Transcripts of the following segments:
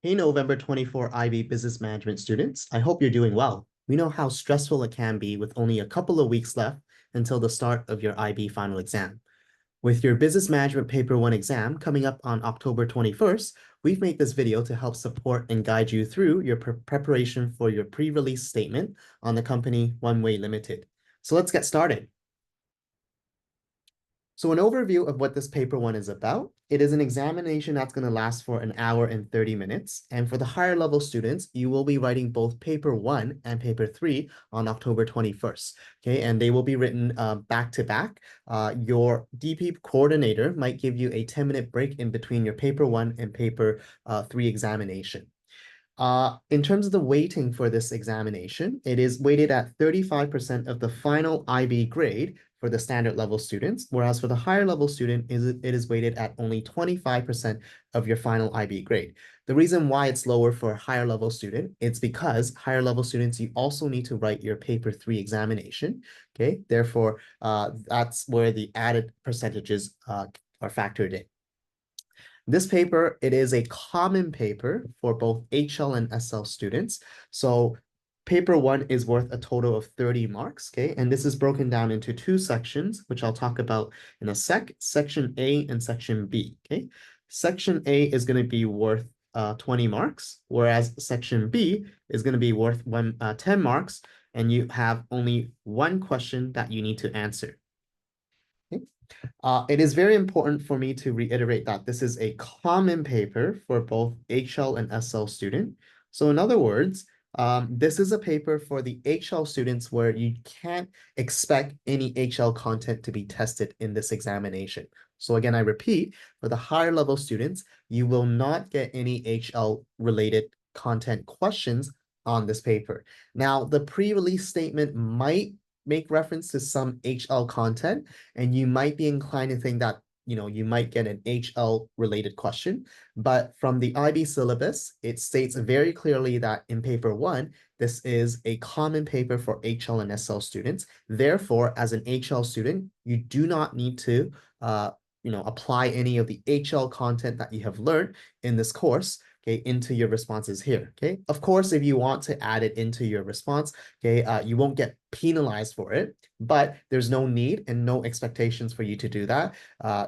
Hey, November 24 IB Business Management students. I hope you're doing well. We know how stressful it can be with only a couple of weeks left until the start of your IB final exam. With your Business Management Paper 1 exam coming up on October 21st, we've made this video to help support and guide you through your preparation for your pre-release statement on the company OneWay Limited. So let's get started. So an overview of what this paper 1 is about. It is an examination that's going to last for an hour and 30 minutes. And for the higher level students, you will be writing both paper 1 and paper 3 on October 21st. Okay, and they will be written back to back. Your DP coordinator might give you a 10-minute break in between your paper 1 and paper 3 examination. In terms of the weighting for this examination, it is weighted at 35% of the final IB grade for the standard level students, whereas for the higher level student, it is weighted at only 25% of your final IB grade. The reason why it's lower for a higher level student, it's because higher level students, you also need to write your paper 3 examination, okay? Therefore, that's where the added percentages are factored in. This paper, it is a common paper for both HL and SL students. So paper 1 is worth a total of 30 marks, okay? And this is broken down into two sections, which I'll talk about in a sec, section A and section B, okay? Section A is going to be worth 20 marks, whereas section B is going to be worth 10 marks, and you have only one question that you need to answer. It is very important for me to reiterate that this is a common paper for both HL and SL student. So in other words, this is a paper for the HL students where you can't expect any HL content to be tested in this examination. So again, I repeat, for the higher level students, you will not get any HL related content questions on this paper. Now, the pre-release statement might make reference to some HL content, and you might be inclined to think that, you might get an HL related question. But from the IB syllabus, it states very clearly that in paper 1, this is a common paper for HL and SL students. Therefore, as an HL student, you do not need to apply any of the HL content that you have learned in this course, okay, into your responses here, okay? Of course, if you want to add it into your response, okay, you won't get penalized for it, but there's no need and no expectations for you to do that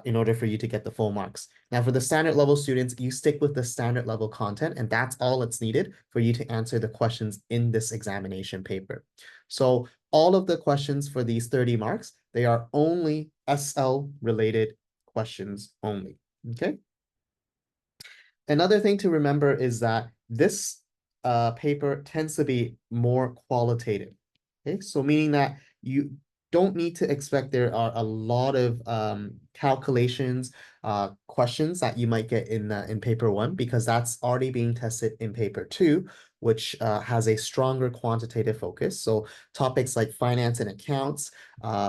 in order for you to get the full marks. Now, for the standard level students, you stick with the standard level content, and that's all it's needed for you to answer the questions in this examination paper. So all of the questions for these 30 marks, they are only SL related questions only, okay? Another thing to remember is that this paper tends to be more qualitative. Okay, so meaning that you don't need to expect there are a lot of calculations, questions that you might get in paper 1, because that's already being tested in paper 2, which has a stronger quantitative focus. So topics like finance and accounts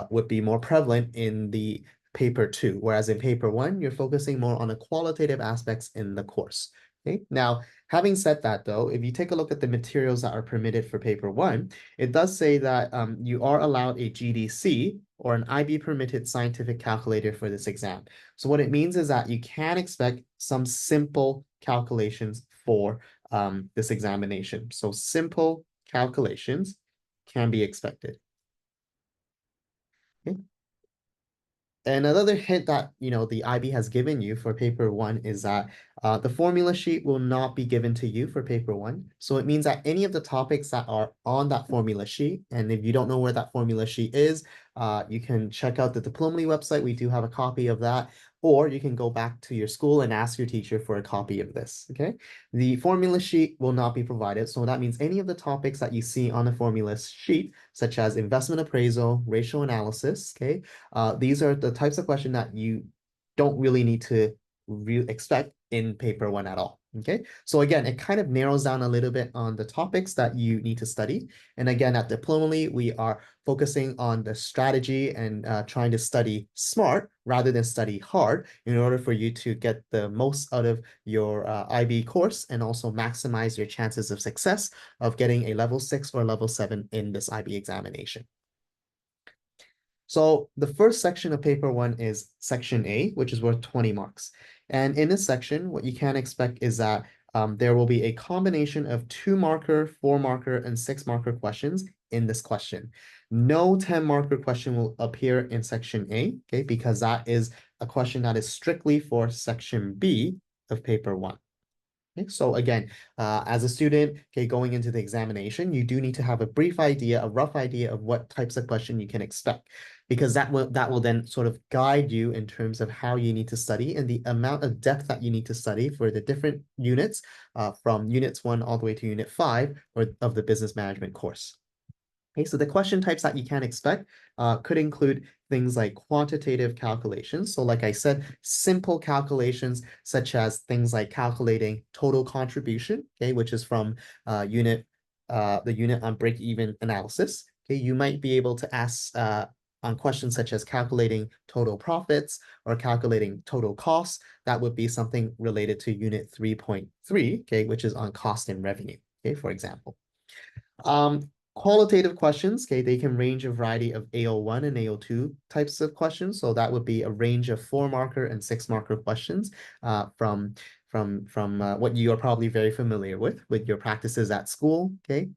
would be more prevalent in the paper 2, whereas in paper 1, you're focusing more on the qualitative aspects in the course. Okay. Now, having said that, though, if you take a look at the materials that are permitted for paper 1, it does say that you are allowed a GDC, or an IB permitted scientific calculator, for this exam. So what it means is that you can expect some simple calculations for this examination. So simple calculations can be expected. Okay. And another hint that the IB has given you for paper 1 is that the formula sheet will not be given to you for paper 1. So it means that any of the topics that are on that formula sheet, and if you don't know where that formula sheet is, you can check out the Diplomaly website. We do have a copy of that. Or you can go back to your school and ask your teacher for a copy of this, okay? The formula sheet will not be provided. So that means any of the topics that you see on the formula sheet, such as investment appraisal, ratio analysis, okay? These are the types of questions that you don't really need to expect in paper 1 at all. Okay, so again, it kind of narrows down a little bit on the topics that you need to study. And again, at Diplomaly, we are focusing on the strategy and trying to study smart rather than study hard in order for you to get the most out of your IB course, and also maximize your chances of success of getting a level 6 or level 7 in this IB examination. So the first section of paper 1 is section A, which is worth 20 marks. And in this section, what you can expect is that there will be a combination of 2-marker, 4-marker, and 6-marker questions in this question. No 10-marker question will appear in section A, okay, because that is a question that is strictly for section B of paper 1. Okay, so again, as a student, okay, going into the examination, you do need to have a brief idea, a rough idea of what types of question you can expect, because that will then sort of guide you in terms of how you need to study and the amount of depth that you need to study for the different units, from units 1 all the way to unit 5 or of the business management course. Okay, so the question types that you can expect could include things like quantitative calculations. So like I said, simple calculations such as things like calculating total contribution, okay, which is from the unit on break-even analysis. Okay, you might be able to ask on questions such as calculating total profits or calculating total costs. That would be something related to unit 3.3, okay, which is on cost and revenue, okay, for example. Qualitative questions, okay, they can range a variety of AO1 and AO2 types of questions. So that would be a range of 4-marker and 6-marker questions from what you are probably very familiar with your practices at school, okay?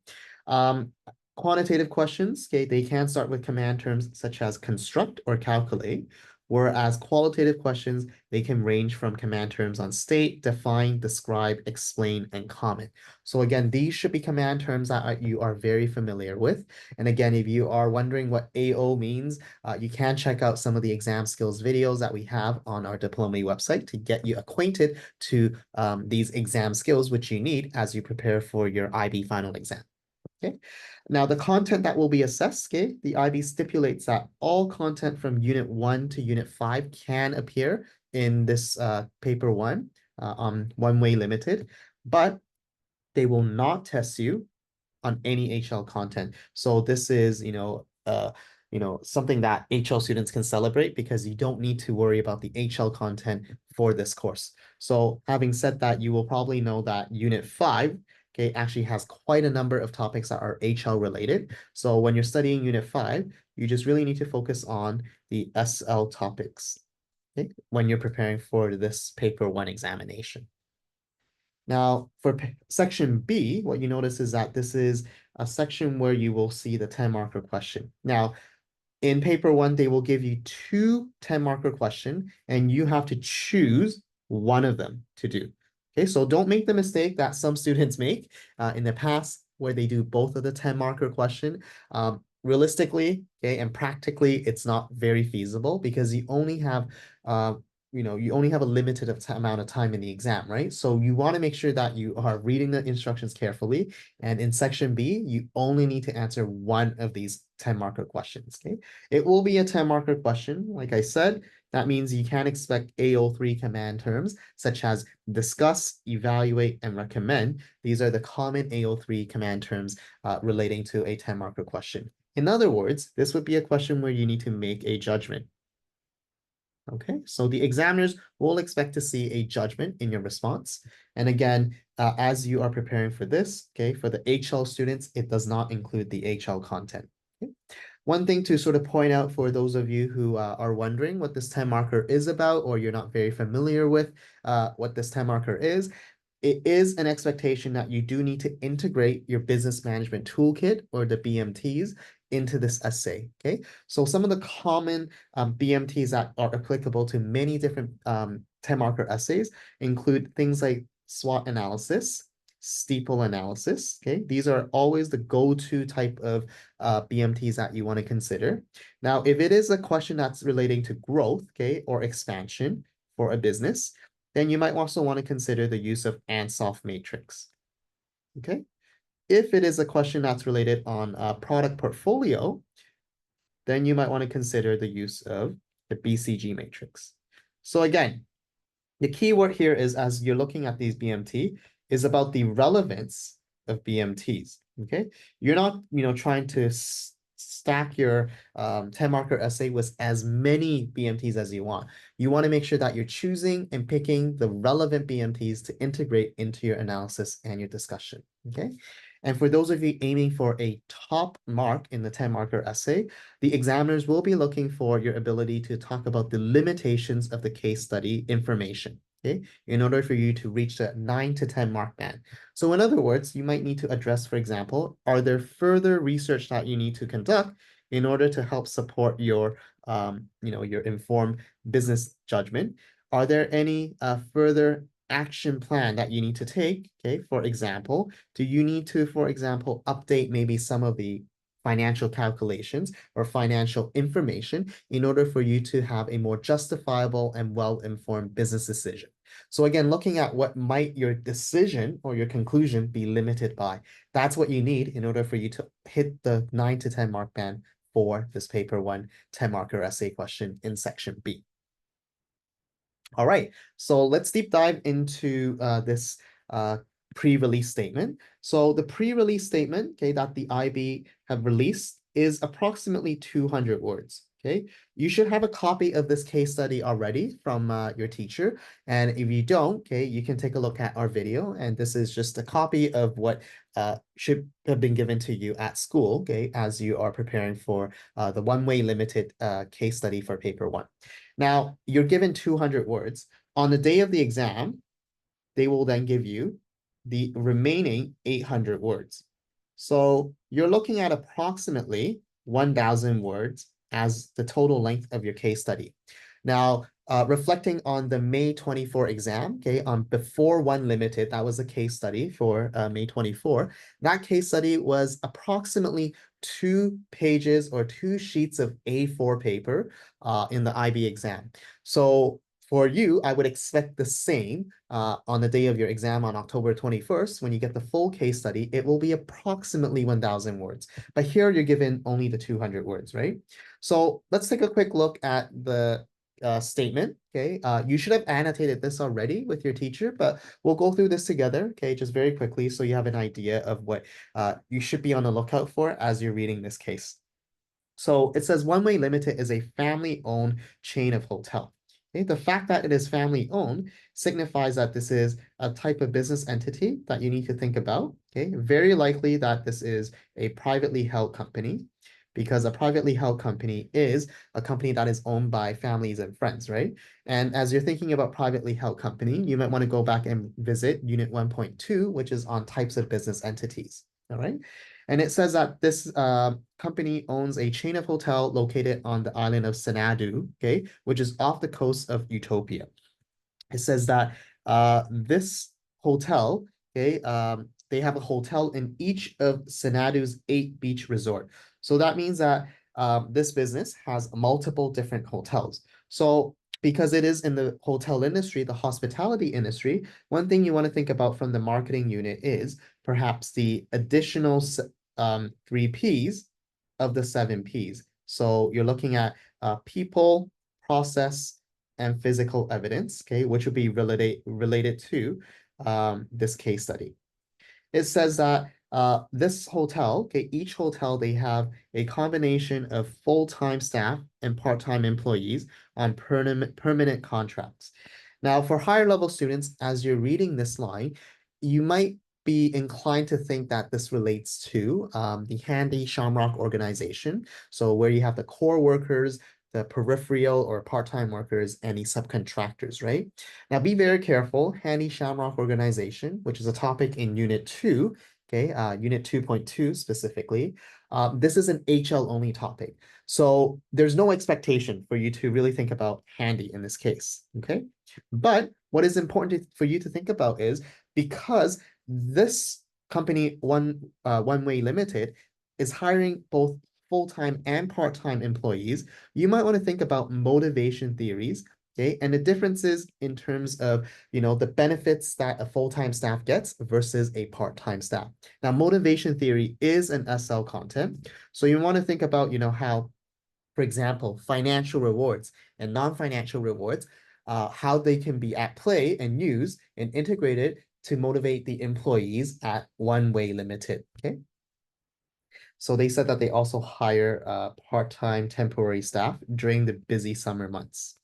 Quantitative questions, okay, they can start with command terms such as construct or calculate, whereas qualitative questions, they can range from command terms on state, define, describe, explain, and comment. So again, these should be command terms that you are very familiar with. And again, if you are wondering what AO means, you can check out some of the exam skills videos that we have on our Diplomaly website to get you acquainted to these exam skills, which you need as you prepare for your IB final exam. Okay. Now, the content that will be assessed, okay, the IB stipulates that all content from Unit 1 to Unit 5 can appear in this paper 1 on OneWay Limited, but they will not test you on any HL content. So this is, something that HL students can celebrate because you don't need to worry about the HL content for this course. So having said that, you will probably know that Unit 5, okay, actually has quite a number of topics that are HL related. So when you're studying Unit 5, you just really need to focus on the SL topics, okay, when you're preparing for this paper 1 examination. Now, for section B, what you notice is that this is a section where you will see the 10-marker question. Now, in paper 1, they will give you 2 10-marker question, and you have to choose one of them to do. Okay, so don't make the mistake that some students make in the past where they do both of the 10-marker question. Realistically, okay, and practically, it's not very feasible because you only have a limited amount of time in the exam, right? So you want to make sure that you are reading the instructions carefully. And in section B, you only need to answer one of these 10-marker questions, okay? It will be a 10-marker question. Like I said, that means you can expect AO3 command terms such as discuss, evaluate, and recommend. These are the common AO3 command terms relating to a 10-marker question. In other words, this would be a question where you need to make a judgment. Okay, so the examiners will expect to see a judgment in your response. And again, as you are preparing for this, okay, for the HL students, it does not include the HL content. Okay? One thing to sort of point out for those of you who are wondering what this 10-marker is about, or you're not very familiar with what this 10-marker is, it is an expectation that you do need to integrate your business management toolkit or the BMTs into this essay, okay? So some of the common BMTs that are applicable to many different 10-marker essays include things like SWOT analysis, steeple analysis, okay? These are always the go-to type of BMTs that you want to consider. Now, if it is a question that's relating to growth, okay, or expansion for a business, then you might also want to consider the use of Ansoff matrix, okay? If it is a question that's related on a product portfolio, then you might want to consider the use of the BCG matrix. So again, the key word here is, as you're looking at these BMT, is about the relevance of BMTs, okay? You're not, trying to stack your 10-marker essay with as many BMTs as you want. You want to make sure that you're choosing and picking the relevant BMTs to integrate into your analysis and your discussion, okay? And for those of you aiming for a top mark in the 10-marker essay, the examiners will be looking for your ability to talk about the limitations of the case study information. okay, in order for you to reach the 9 to 10 mark band. So in other words, you might need to address, for example, are there further research that you need to conduct in order to help support your, your informed business judgment? Are there any further action plan that you need to take? Okay, for example, do you need to, for example, update maybe some of the financial calculations or financial information in order for you to have a more justifiable and well-informed business decision? So again, looking at what might your decision or your conclusion be limited by, that's what you need in order for you to hit the 9 to 10 mark band for this paper one 10-marker essay question in section B. All right, so let's deep dive into this pre-release statement. So the pre-release statement, okay, that the IB have released is approximately 200 words. Okay, you should have a copy of this case study already from your teacher. And if you don't, okay, you can take a look at our video. And this is just a copy of what should have been given to you at school, okay, as you are preparing for the OneWay Limited case study for paper one. Now, you're given 200 words. On the day of the exam, they will then give you the remaining 800 words. So you're looking at approximately 1,000 words as the total length of your case study. Now, reflecting on the May 24 exam, okay, on before One Limited, that was a case study for May 24. That case study was approximately 2 pages or 2 sheets of A4 paper in the IB exam. So for you, I would expect the same on the day of your exam on October 21st. When you get the full case study, it will be approximately 1,000 words. But here you're given only the 200 words, right? So let's take a quick look at the statement, okay? You should have annotated this already with your teacher, but we'll go through this together, okay, just very quickly so you have an idea of what you should be on the lookout for as you're reading this case. So it says OneWay Limited is a family-owned chain of hotel. Okay, the fact that it is family-owned signifies that this is a type of business entity that you need to think about. Okay, very likely that this is a privately held company, because a privately held company is a company that is owned by families and friends, right? And as you're thinking about privately held company, you might want to go back and visit Unit 1.2, which is on types of business entities. All right. And it says that this company owns a chain of hotel located on the island of Xanadu, okay, which is off the coast of Utopia. It says that this hotel, okay, they have a hotel in each of Xanadu's 8 beach resort. So that means that this business has multiple different hotels. So because it is in the hotel industry, the hospitality industry, one thing you want to think about from the marketing unit is perhaps the additional 3 Ps of the 7 Ps. So you're looking at people, process, and physical evidence, okay, which would be related to this case study. It says that this hotel, okay, each hotel, they have a combination of full-time staff and part-time employees on permanent contracts. Now, for higher level students, as you're reading this line, you might be inclined to think that this relates to the Handy Shamrock organization. So where you have the core workers, the peripheral or part-time workers, and the subcontractors, right? Now be very careful. Handy Shamrock organization, which is a topic in Unit 2, okay, Unit 2.2 specifically. This is an HL only topic. So there's no expectation for you to really think about Handy in this case, okay? But what is important for you to think about is because this company, OneWay Limited, is hiring both full-time and part-time employees, you might want to think about motivation theories, okay, and the differences in terms of, the benefits that a full-time staff gets versus a part-time staff. Now, motivation theory is an SL content, so you want to think about, how, for example, financial rewards and non-financial rewards, how they can be at play and used and integrated to motivate the employees at OneWay Limited, okay? So they said that they also hire part-time temporary staff during the busy summer months.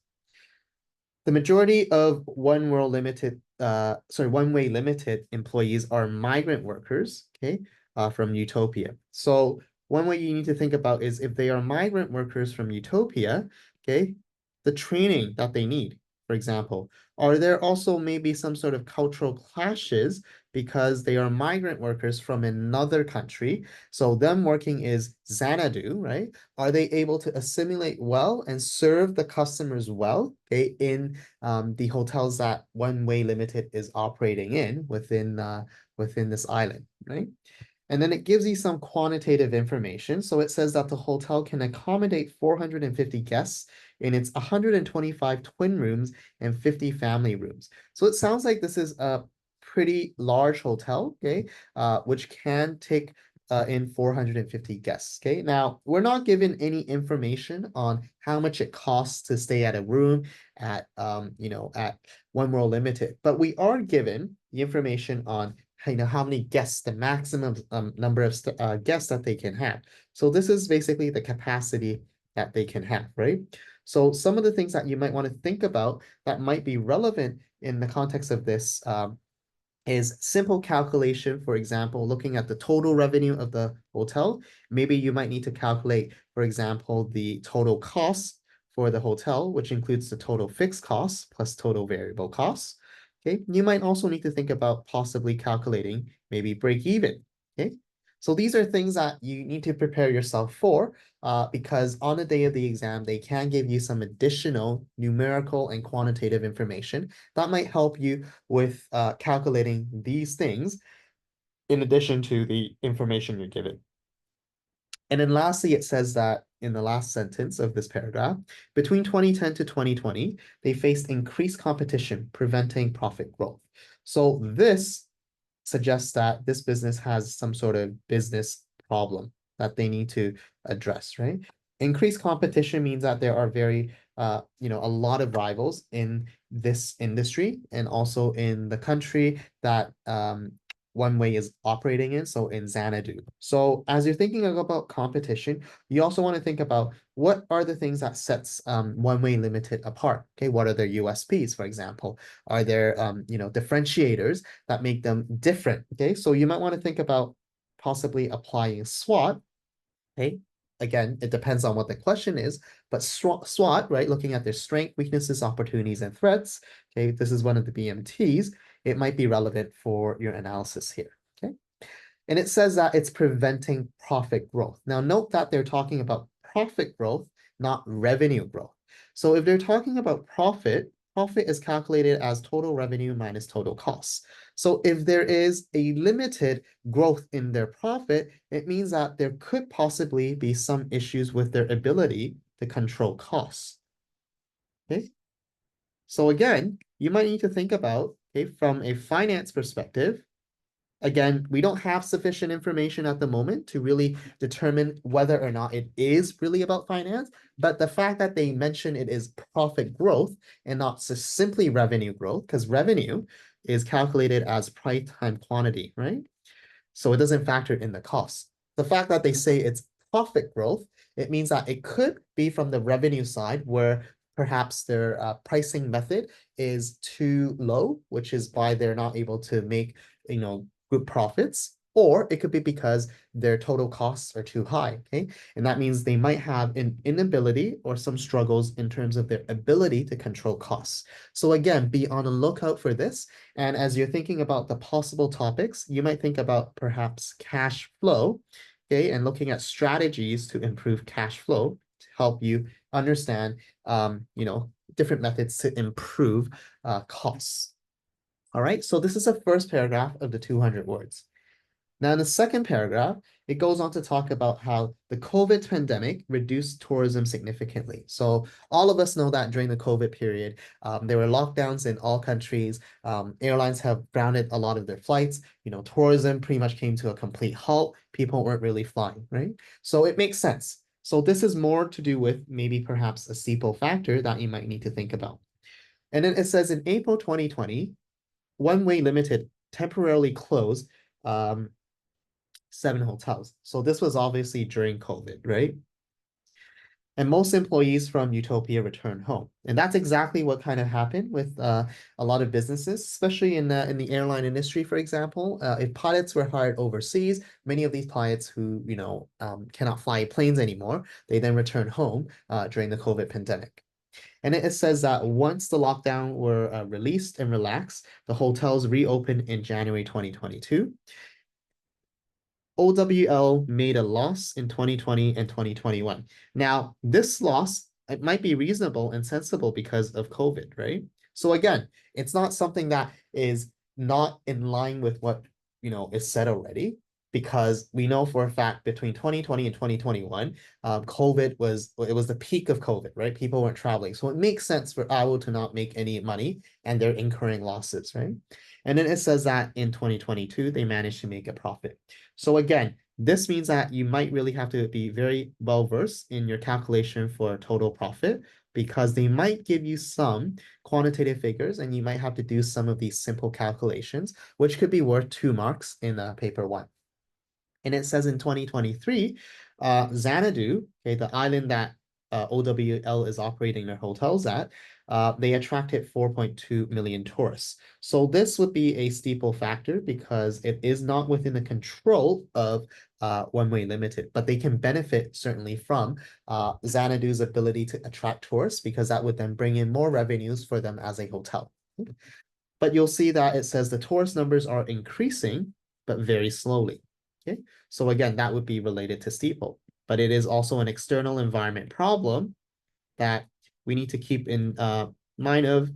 The majority of OneWay Limited employees are migrant workers, okay, from Utopia. So one way you need to think about is if they are migrant workers from Utopia, okay, the training that they need, for example? Are there also maybe some sort of cultural clashes because they are migrant workers from another country? So them working is Xanadu, right? Are they able to assimilate well and serve the customers well, okay, in the hotels that OneWay Limited is operating in within this island, right? And then it gives you some quantitative information. So it says that the hotel can accommodate 450 guests in its 125 twin rooms and 50 family rooms. So it sounds like this is a pretty large hotel, okay, which can take in 450 guests. Okay, now we're not given any information on how much it costs to stay at a room at at One World Limited, but we are given the information on how many guests, the maximum number of guests that they can have. So this is basically the capacity that they can have, right? So some of the things that you might want to think about that might be relevant in the context of this is simple calculation. For example, looking at the total revenue of the hotel, maybe you might need to calculate, for example, the total cost for the hotel, which includes the total fixed costs plus total variable costs. Okay, you might also need to think about possibly calculating maybe break even. Okay, so these are things that you need to prepare yourself for because on the day of the exam, they can give you some additional numerical and quantitative information that might help you with calculating these things in addition to the information you're given. And then lastly, it says that in the last sentence of this paragraph, between 2010 to 2020, they faced increased competition, preventing profit growth. So this suggests that this business has some sort of business problem that they need to address, right? Increased competition means that there are a lot of rivals in this industry and also in the country that OneWay is operating in, so in Xanadu. So as you're thinking about competition, you also want to think about what are the things that sets OneWay Limited apart. Okay, what are their USPs, for example? Are there differentiators that make them different? Okay, so you might want to think about possibly applying SWOT. Okay, again, it depends on what the question is, but SWOT, right, looking at their strength, weaknesses, opportunities, and threats. Okay, this is one of the BMTs. It might be relevant for your analysis here. Okay, and it says that it's preventing profit growth. Now, note that they're talking about profit growth, not revenue growth. So if they're talking about profit, profit is calculated as total revenue minus total costs. So if there is a limited growth in their profit, it means that there could possibly be some issues with their ability to control costs. Okay. So again, you might need to think about, okay, from a finance perspective, again, we don't have sufficient information at the moment to really determine whether or not it is really about finance, but the fact that they mention it is profit growth and not simply revenue growth, because revenue is calculated as price times quantity, right? So it doesn't factor in the cost. The fact that they say it's profit growth, it means that it could be from the revenue side where perhaps their pricing method is too low, which is why they're not able to make, good profits, or it could be because their total costs are too high, okay? And that means they might have an inability or some struggles in terms of their ability to control costs. So again, be on the lookout for this. And as you're thinking about the possible topics, you might think about perhaps cash flow, okay, and looking at strategies to improve cash flow to help you understand, different methods to improve costs. All right, so this is the first paragraph of the 200 words. Now, in the second paragraph, it goes on to talk about how the COVID pandemic reduced tourism significantly. So all of us know that during the COVID period, there were lockdowns in all countries. Airlines have grounded a lot of their flights. Tourism pretty much came to a complete halt. People weren't really flying, right? So it makes sense. So this is more to do with maybe perhaps a steeple factor that you might need to think about. And then it says in April 2020, OneWay Limited temporarily closed 7 hotels. So this was obviously during COVID, right? And most employees from Utopia returned home. And that's exactly what kind of happened with a lot of businesses, especially in the airline industry, for example. If pilots were hired overseas, many of these pilots who, cannot fly planes anymore, they then return home during the COVID pandemic. And it says that once the lockdown were released and relaxed, the hotels reopened in January 2022. OWL made a loss in 2020 and 2021. Now, this loss, it might be reasonable and sensible because of COVID, right? So again, it's not something that is not in line with what, is said already, because we know for a fact between 2020 and 2021, COVID was the peak of COVID, right? People weren't traveling. So it makes sense for OWL to not make any money and they're incurring losses, right? And then it says that in 2022, they managed to make a profit. So again, this means that you might really have to be very well versed in your calculation for total profit, because they might give you some quantitative figures and you might have to do some of these simple calculations, which could be worth 2 marks in paper one. And it says in 2023, Xanadu, okay, the island that OWL is operating their hotels at, they attracted 4.2 million tourists. So this would be a steeple factor because it is not within the control of OneWay Limited, but they can benefit certainly from Xanadu's ability to attract tourists, because that would then bring in more revenues for them as a hotel. But you'll see that it says the tourist numbers are increasing, but very slowly. Okay, so again, that would be related to steeple, but it is also an external environment problem that we need to keep in mind of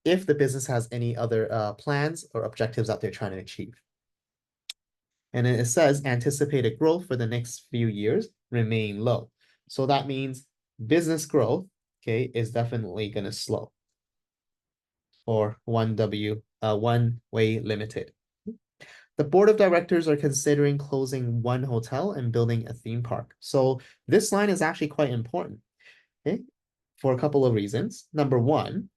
if the business has any other plans or objectives that they're trying to achieve. And then it says anticipated growth for the next few years remain low. So that means business growth, okay, is definitely going to slow for OneWay Limited. The board of directors are considering closing one hotel and building a theme park. So this line is actually quite important, okay, for a couple of reasons. Number one,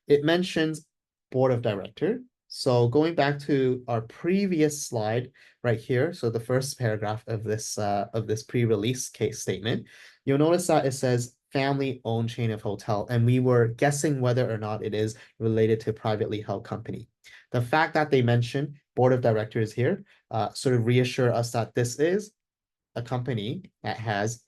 it mentions board of director. So going back to our previous slide right here, so the first paragraph of this pre-release case statement, you'll notice that it says family-owned chain of hotel, and we were guessing whether or not it is related to privately held company. The fact that they mention board of directors here sort of reassure us that this is a company that has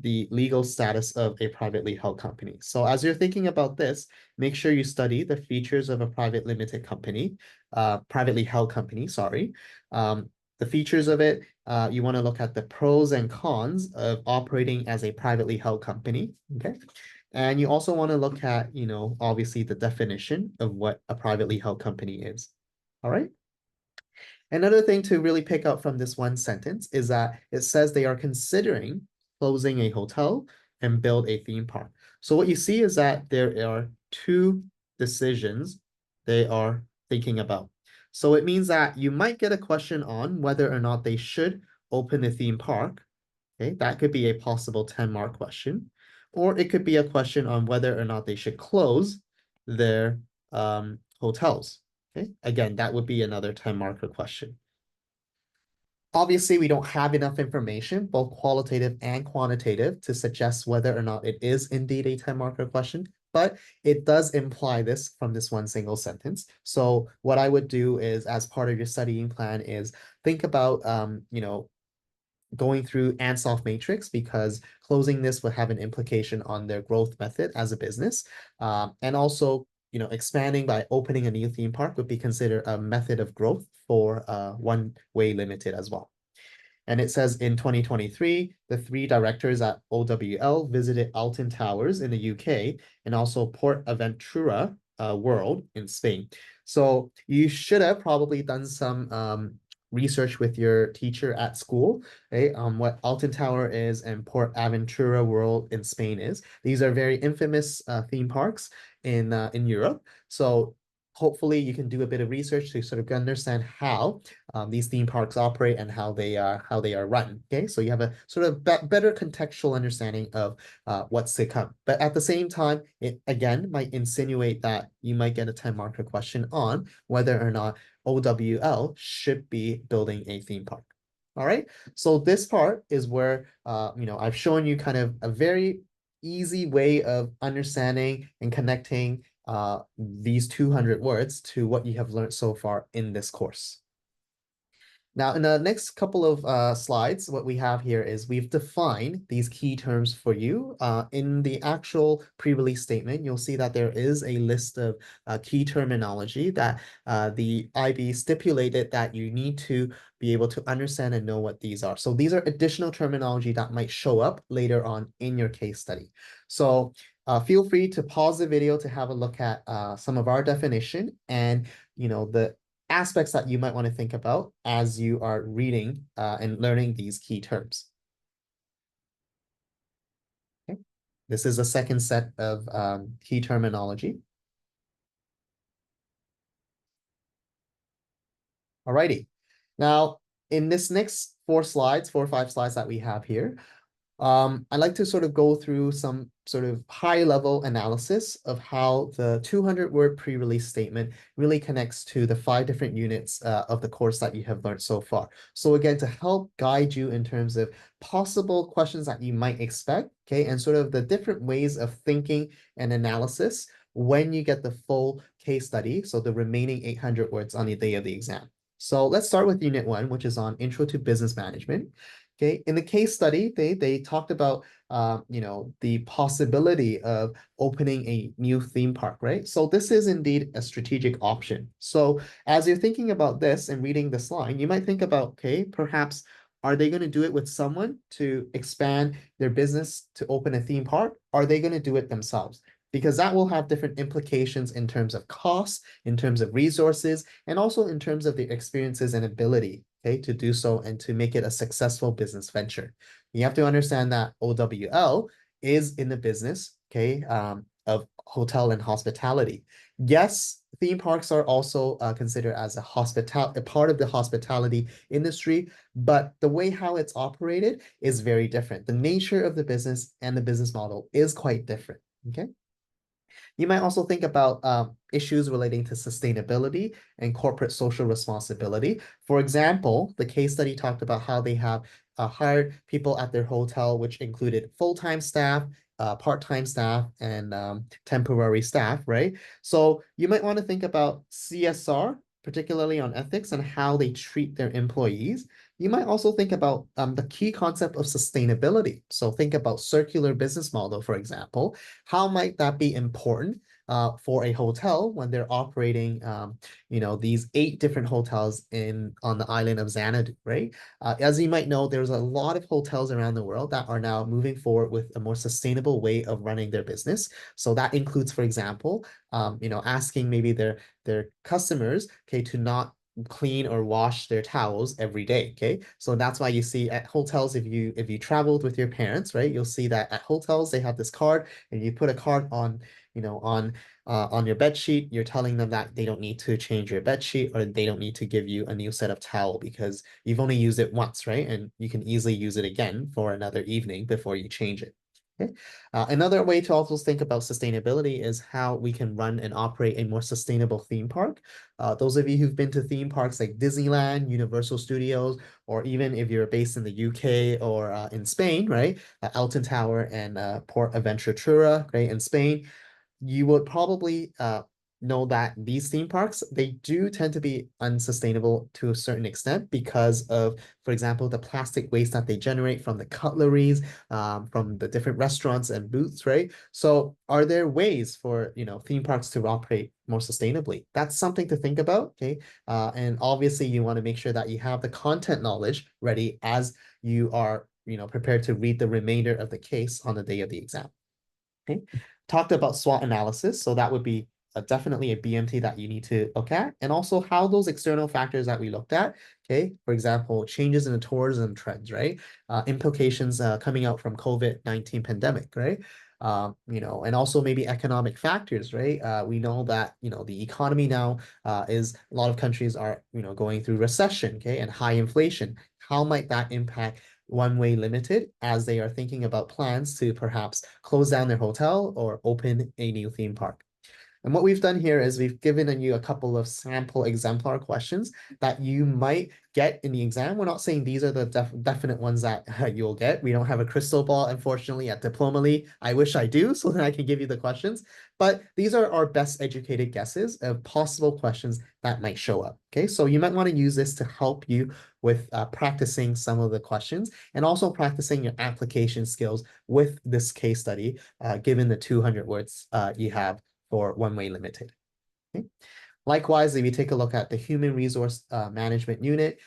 the legal status of a privately held company. So as you're thinking about this, make sure you study the features of a privately held company, sorry. The features of it, you want to look at the pros and cons of operating as a privately held company, okay? And you also want to look at, obviously the definition of what a privately held company is. All right. Another thing to really pick up from this one sentence is that it says they are considering closing a hotel and build a theme park. So what you see is that there are two decisions they are thinking about. So it means that you might get a question on whether or not they should open a theme park. Okay, that could be a possible 10-mark question. Or it could be a question on whether or not they should close their hotels. Okay, again, that would be another 10-marker question. Obviously, we don't have enough information, both qualitative and quantitative, to suggest whether or not it is indeed a 10-marker question, but it does imply this from this one single sentence. So what I would do is, as part of your studying plan, is think about, going through Ansoff matrix, because closing this would have an implication on their growth method as a business. And also, expanding by opening a new theme park would be considered a method of growth for OneWay Limited as well. And it says in 2023, the three directors at OWL visited Alton Towers in the UK and also Port Aventura World in Spain. So you should have probably done some research with your teacher at school, right? What Alton Tower is and Port Aventura World in Spain is. These are very infamous theme parks in Europe. So hopefully you can do a bit of research to sort of understand how these theme parks operate and how they are run. Okay, so you have a sort of better contextual understanding of what's to come. But at the same time, it again might insinuate that you might get a 10-marker question on whether or not OWL should be building a theme park. All right, so this part is where I've shown you kind of a very easy way of understanding and connecting these 200 words to what you have learned so far in this course. Now, in the next couple of slides, what we have here is we've defined these key terms for you. In the actual pre-release statement, you'll see that there is a list of key terminology that the IB stipulated that you need to be able to understand and know what these are. So these are additional terminology that might show up later on in your case study. So feel free to pause the video to have a look at some of our definition and the aspects that you might want to think about as you are reading and learning these key terms. Okay. This is a second set of key terminology. Alrighty. Now, in this next four or five slides that we have here, I'd like to sort of go through some sort of high-level analysis of how the 200-word pre-release statement really connects to the 5 different units of the course that you have learned so far. So again, to help guide you in terms of possible questions that you might expect, okay, and sort of the different ways of thinking and analysis when you get the full case study, so the remaining 800 words on the day of the exam. So let's start with Unit 1, which is on Intro to Business Management. Okay, in the case study, they talked about the possibility of opening a new theme park, right? So this is indeed a strategic option. So as you're thinking about this and reading this line, you might think about, okay, perhaps are they going to do it with someone to expand their business to open a theme park? Are they going to do it themselves? Because that will have different implications in terms of costs, in terms of resources, and also in terms of the experiences and ability, okay, to do so and to make it a successful business venture. You have to understand that OWL is in the business, okay, of hotel and hospitality. Yes, theme parks are also considered as a part of the hospitality industry, but the way how it's operated is very different. The nature of the business and the business model is quite different. Okay. You might also think about issues relating to sustainability and corporate social responsibility. For example, the case study talked about how they have hired people at their hotel, which included full-time staff, part-time staff, and temporary staff, right? So you might want to think about CSR, particularly on ethics and how they treat their employees. You might also think about the key concept of sustainability. So think about circular business model, for example. How might that be important for a hotel when they're operating, these 8 different hotels on the island of Xanadu, right? As you might know, there's a lot of hotels around the world that are now moving forward with a more sustainable way of running their business. So that includes, for example, asking maybe their customers, okay, to not clean or wash their towels every day. Okay. So that's why you see at hotels, if you traveled with your parents, right, you'll see that at hotels they have this card and you put a card on, on your bed sheet, you're telling them that they don't need to change your bed sheet or they don't need to give you a new set of towel because you've only used it once, right? And you can easily use it again for another evening before you change it. Okay. Another way to also think about sustainability is how we can run and operate a more sustainable theme park. Those of you who've been to theme parks like Disneyland, Universal Studios, or even if you're based in the UK or in Spain, right? Alton Tower and Port Aventura, right, in Spain, you would probably know that these theme parks, they do tend to be unsustainable to a certain extent because of, for example, the plastic waste that they generate from the cutleries, from the different restaurants and booths, right? So are there ways for, theme parks to operate more sustainably? That's something to think about, okay? And obviously you want to make sure that you have the content knowledge ready as you are, prepared to read the remainder of the case on the day of the exam. Okay. Talked about SWOT analysis. So that would be definitely a BMT that you need to look at. And also how those external factors that we looked at, okay, for example, changes in the tourism trends, right? Implications coming out from COVID-19 pandemic, right? And also maybe economic factors, right? We know that, the economy now is a lot of countries are, going through recession, okay, and high inflation. How might that impact OneWay Limited as they are thinking about plans to perhaps close down their hotel or open a new theme park? And what we've done here is we've given you a couple of sample exemplar questions that you might get in the exam. We're not saying these are the definite ones that you'll get. We don't have a crystal ball, unfortunately, at Diplomaly. I wish I do, so that I can give you the questions. But these are our best educated guesses of possible questions that might show up. Okay, so you might want to use this to help you with practicing some of the questions and also practicing your application skills with this case study, given the 200 words you have for OneWay Limited. Okay. Likewise, if you take a look at the human resource management unit,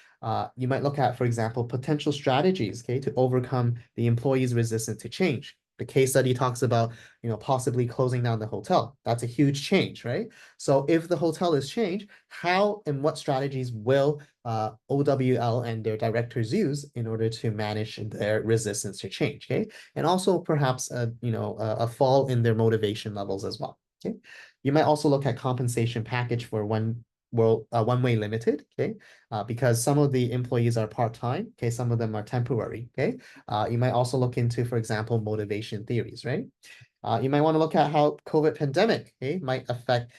you might look at, for example, potential strategies, okay, to overcome the employee's resistance to change. The case study talks about, possibly closing down the hotel. That's a huge change, right? So if the hotel is changed, how and what strategies will OWL and their directors use in order to manage their resistance to change, okay? And also perhaps, a fall in their motivation levels as well, okay? You might also look at compensation package for OneWay Limited, okay? Because some of the employees are part-time, okay? Some of them are temporary, okay? You might also look into, for example, motivation theories, right? You might want to look at how COVID pandemic, okay, might affect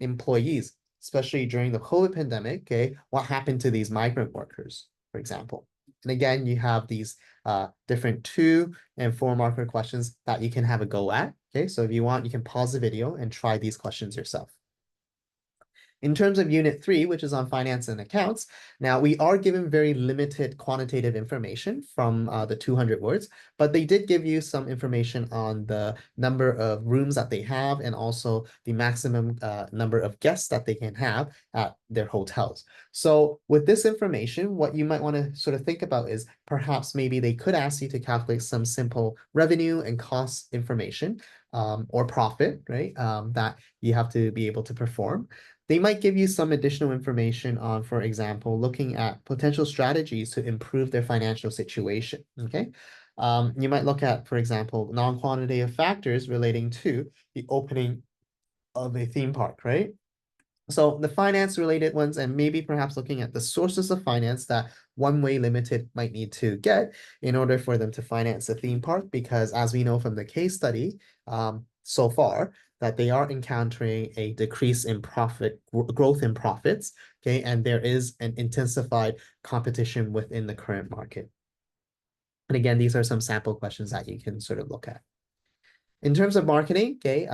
employees, especially during the COVID pandemic, okay? What happened to these migrant workers, for example? And again, you have these different 2 and 4 marker questions that you can have a go at. Okay, so if you want, you can pause the video and try these questions yourself. In terms of Unit 3, which is on finance and accounts, now we are given very limited quantitative information from the 200 words, but they did give you some information on the number of rooms that they have and also the maximum number of guests that they can have at their hotels. So with this information, what you might want to sort of think about is perhaps maybe they could ask you to calculate some simple revenue and cost information or profit, right, that you have to be able to perform. They might give you some additional information on, for example, looking at potential strategies to improve their financial situation, okay? You might look at, for example, non-quantitative factors relating to the opening of a theme park, right? So the finance related ones, and maybe perhaps looking at the sources of finance that OneWay Limited might need to get in order for them to finance a theme park, because as we know from the case study so far, that they are encountering a decrease in growth in profits, okay, and there is an intensified competition within the current market. And again, these are some sample questions that you can sort of look at. In terms of marketing, okay,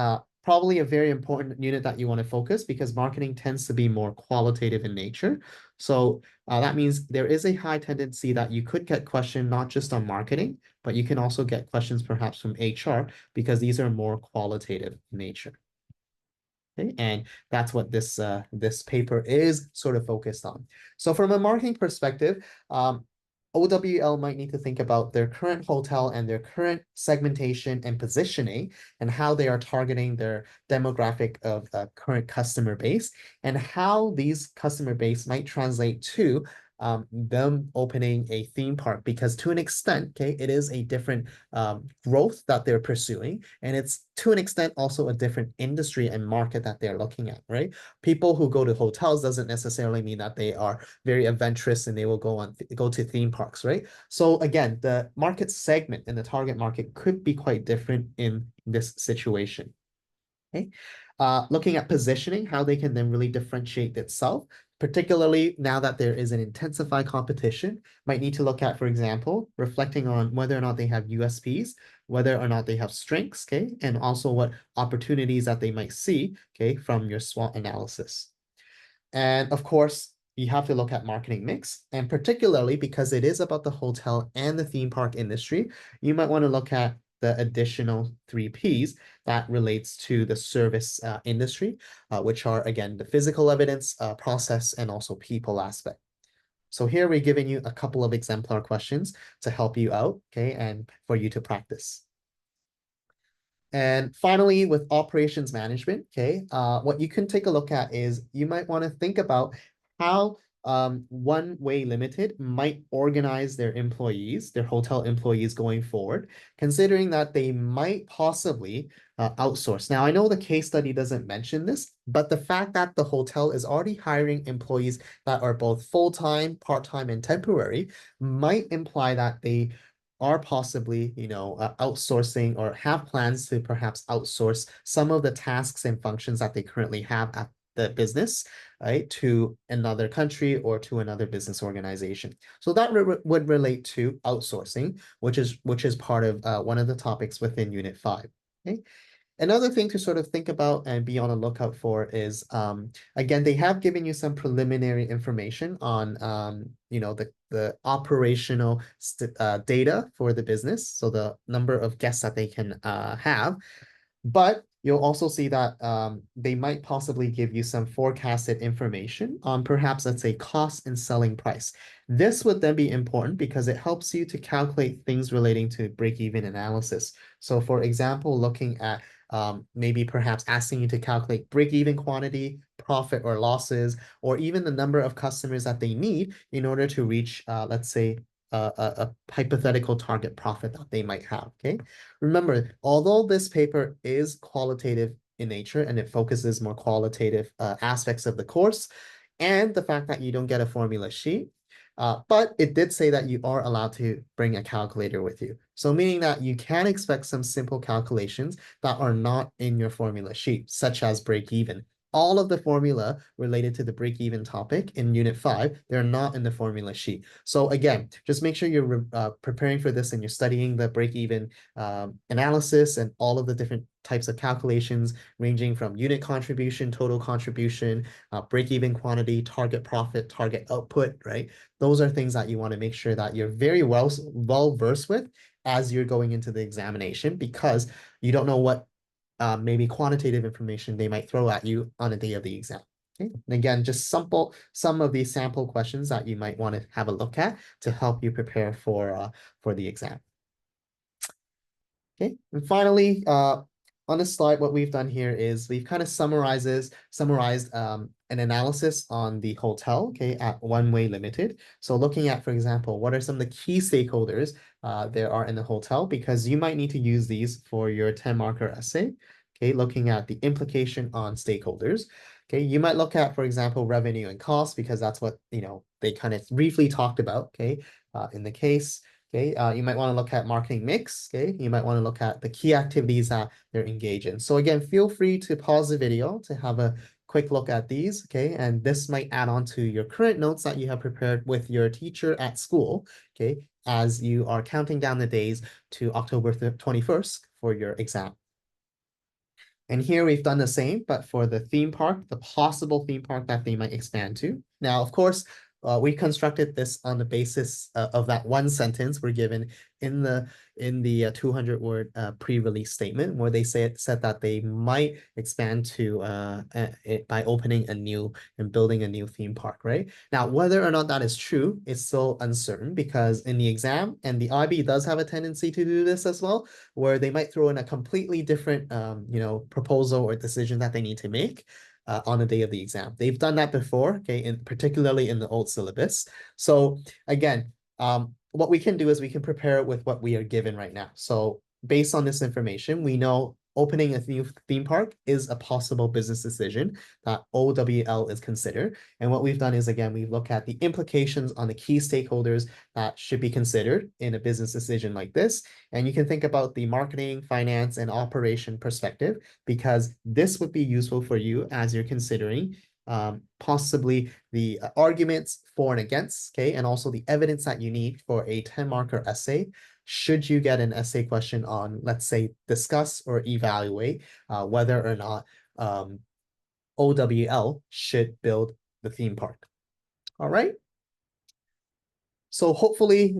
probably a very important unit that you want to focus because marketing tends to be more qualitative in nature. So that means there is a high tendency that you could get questioned not just on marketing, but you can also get questions perhaps from HR because these are more qualitative in nature. Okay, and that's what this paper is sort of focused on. So from a marketing perspective, OWL might need to think about their current hotel and their current segmentation and positioning and how they are targeting their demographic of current customer base and how these customer base might translate to them opening a theme park because to an extent, okay, it is a different growth that they're pursuing and it's to an extent also a different industry and market that they're looking at, right? People who go to hotels doesn't necessarily mean that they are very adventurous and they will go to theme parks, right? So again, the market segment and the target market could be quite different in this situation. Okay. Looking at positioning, how they can then really differentiate itself, particularly now that there is an intensified competition, might need to look at, for example, reflecting on whether or not they have USPs, whether or not they have strengths, okay, and also what opportunities that they might see, okay, from your SWOT analysis. And of course, you have to look at marketing mix, and particularly because it is about the hotel and the theme park industry, you might want to look at the additional 3 Ps that relates to the service industry, which are, again, the physical evidence, process, and also people aspect. So here we're giving you a couple of exemplar questions to help you out, okay, and for you to practice. And finally, with operations management, okay, what you can take a look at is you might want to think about how OneWay Limited might organize their employees, their hotel employees going forward, considering that they might possibly outsource. Now, I know the case study doesn't mention this, but the fact that the hotel is already hiring employees that are both full-time, part-time, and temporary might imply that they are possibly, outsourcing or have plans to perhaps outsource some of the tasks and functions that they currently have at the business, right, to another country or to another business organization. So that would relate to outsourcing, which is part of one of the topics within Unit 5. Okay. Another thing to sort of think about and be on a lookout for is, again, they have given you some preliminary information on, the operational data for the business, so the number of guests that they can have. But you'll also see that they might possibly give you some forecasted information on perhaps, let's say, cost and selling price. This would then be important because it helps you to calculate things relating to break-even analysis. So for example, looking at maybe perhaps asking you to calculate break-even quantity, profit or losses, or even the number of customers that they need in order to reach, let's say, a hypothetical target profit that they might have, okay? Remember, although this paper is qualitative in nature and it focuses more qualitative aspects of the course, and the fact that you don't get a formula sheet, but it did say that you are allowed to bring a calculator with you. So meaning that you can expect some simple calculations that are not in your formula sheet, such as break even. All of the formula related to the break-even topic in Unit 5, they're not in the formula sheet. So again, just make sure you're preparing for this and you're studying the break-even analysis and all of the different types of calculations ranging from unit contribution, total contribution, break-even quantity, target profit, target output, right? Those are things that you want to make sure that you're very well versed with as you're going into the examination, because you don't know what maybe quantitative information they might throw at you on the day of the exam. Okay. And again, just some of these sample questions that you might want to have a look at to help you prepare for the exam. Okay, and finally, on this slide, what we've done here is we've kind of summarized an analysis on the hotel, okay, at OneWay Limited. So looking at, for example, what are some of the key stakeholders there are in the hotel, because you might need to use these for your 10-marker essay. Okay, looking at the implication on stakeholders. Okay, you might look at, for example, revenue and cost, because that's what, they kind of briefly talked about, okay, in the case. Okay, you might want to look at marketing mix. Okay, you might want to look at the key activities that they're engaged in. So again, feel free to pause the video to have a quick look at these. Okay, and this might add on to your current notes that you have prepared with your teacher at school. Okay, as you are counting down the days to October 21st for your exam. And here we've done the same, but for the theme park, the possible theme park that they might expand to. Now, of course, we constructed this on the basis of that one sentence we're given in the 200-word pre-release statement, where they said that they might expand to by opening a new and building a new theme park, right? Now, whether or not that is true is still uncertain, because in the exam, and the IB does have a tendency to do this as well, where they might throw in a completely different proposal or decision that they need to make on the day of the exam. They've done that before, okay, particularly in the old syllabus. So again, what we can do is we can prepare with what we are given right now. So based on this information, we know opening a new theme park is a possible business decision that OWL is considered. And what we've done is, again, we look at the implications on the key stakeholders that should be considered in a business decision like this. And you can think about the marketing, finance, and operation perspective, because this would be useful for you as you're considering possibly the arguments for and against, okay, and also the evidence that you need for a 10-marker essay, should you get an essay question on, let's say, discuss or evaluate whether or not OWL should build the theme park. All right. So hopefully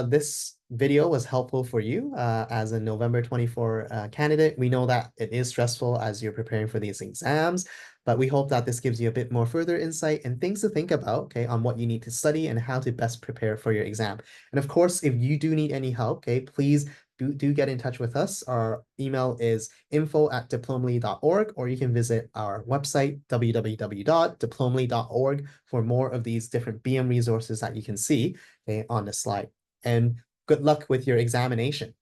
this video was helpful for you as a November 24 candidate. We know that it is stressful as you're preparing for these exams, but we hope that this gives you a bit more further insight and things to think about, okay, on what you need to study and how to best prepare for your exam. And of course, if you do need any help, okay, please do get in touch with us. Our email is info@diplomaly.org, or you can visit our website, www.diplomaly.org, for more of these different BM resources that you can see, okay, on the slide. And good luck with your examination.